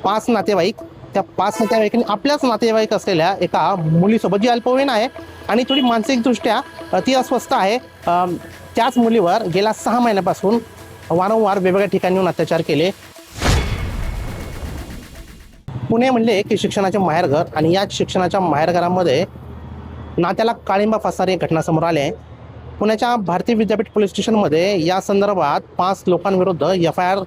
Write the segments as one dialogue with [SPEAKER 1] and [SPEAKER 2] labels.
[SPEAKER 1] 5 नातेवाईक, त्या 5 नातेवाईकांनी आपल्याच नातेवाईक असलेल्या एका मुलीसोबत, जी अल्पवयीन आहे आणि थोडी मानसिकदृष्ट्या ती अस्वस्थ आहे, त्याच मुलीवर गेल्या 6 महिन्यापासून वारंवार वेगवेगळ्या ठिकाणी अत्याचार केले. पुणे म्हणले की शिक्षणाचे माहेरघर, आणि या शिक्षणाच्या माहेरघरामध्ये नात्याला काळिंबा फासणारी एक घटना समोर आली आहे. पुण्याच्या भारतीय विद्यापीठ पोलीस स्टेशनमध्ये या संदर्भात 5 लोकांविरुद्ध FIR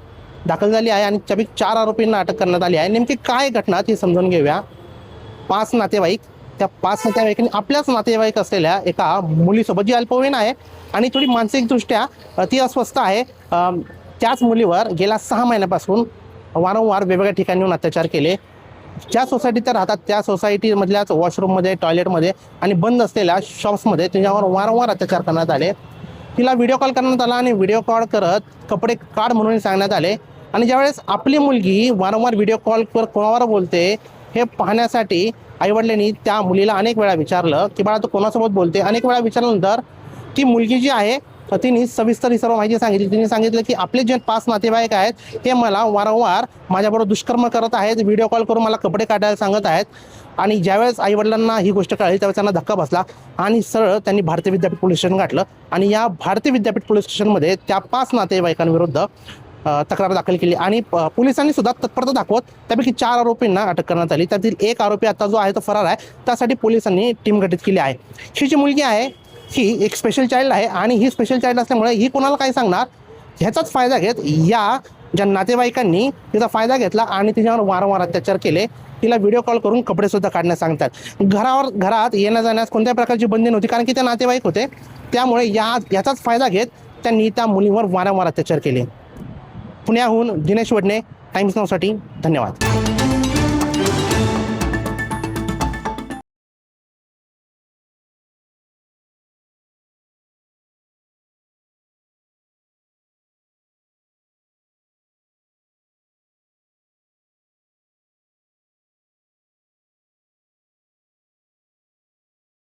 [SPEAKER 1] दाखल झाली आहे आणि त्यापैकी 4 आरोपींना अटक करण्यात आली आहे. नेमकी काय घटना ती समजून घेऊया. 5 नातेवाईक, त्या 5 नातेवाईकांनी आपल्याच नातेवाईक असलेल्या एका मुलीसोबत, जी अल्पवयीन आहे आणि थोडी मानसिकदृष्ट्या ती अस्वस्थ आहे, त्याच मुलीवर गेल्या 6 महिन्यापासून वारंवार वेगवेगळ्या ठिकाणी अत्याचार केले. ज्या सोसायटीत त्या राहतात त्या सोसायटीमधल्याच वॉशरूममध्ये, टॉयलेटमध्ये आणि बंद असलेल्या शॉप्समध्ये तिच्यावर वारंवार अत्याचार करण्यात आले. तिला व्हिडिओ कॉल करण्यात आला आणि व्हिडिओ कॉल करत कपडे काढ म्हणून सांगण्यात आले. आणि ज्यावेळेस आपली मुलगी वारंवार व्हिडिओ कॉलवर कोणावर बोलते हे पाहण्यासाठी आईवडिलांनी त्या मुलीला अनेक वेळा विचारलं की बाळा तू कोणासोबत बोलते. अनेक वेळा विचारल्यानंतर ती मुलगी जी आहे तिने सविस्तर ही सर्व माहिती सांगितली. तिने सांगितलं की आपले जे 5 नातेवाईक आहेत ते मला वारंवार माझ्याबरोबर दुष्कर्म करत आहेत, व्हिडिओ कॉल करून मला कपडे काढायला सांगत आहेत. आणि ज्यावेळेस आईवडिलांना ही गोष्ट कळली त्यावेळेस त्यांना धक्का बसला आणि सरळ त्यांनी भारतीय विद्यापीठ पोलीस स्टेशन गाठलं. आणि या भारतीय विद्यापीठ पोलीस स्टेशनमध्ये त्या 5 नातेवाईकांविरुद्ध तक्रार दाखल केली आणि पोलिसांनी सुद्धा तत्परता दाखवत त्यापैकी 4 आरोपींना अटक करण्यात आली. त्यातील एक आरोपी आता जो आहे तो फरार आहे. त्यासाठी पोलिसांनी टीम गठीत केली आहे. ही जी मुलगी आहे ही एक स्पेशल चाइल्ड आहे आणि ही स्पेशल चाइल्ड असल्यामुळे ही कोणाला काय सांगणार, ह्याचाच फायदा घेत या ज्या नातेवाईकांनी तिचा फायदा घेतला आणि तिच्यावर वारंवार अत्याचार केले. तिला व्हिडिओ कॉल करून कपडेसुद्धा काढण्यास सांगतात. घरात येण्या जाण्यास कोणत्या प्रकारची बंदी नव्हती कारण की ते नातेवाईक होते. त्यामुळे याचाच फायदा घेत त्यांनी त्या मुलीवर वारंवार अत्याचार केले. पुण्याहून दिनेश वडणे, टाइम्स नाऊसाठी धन्यवाद.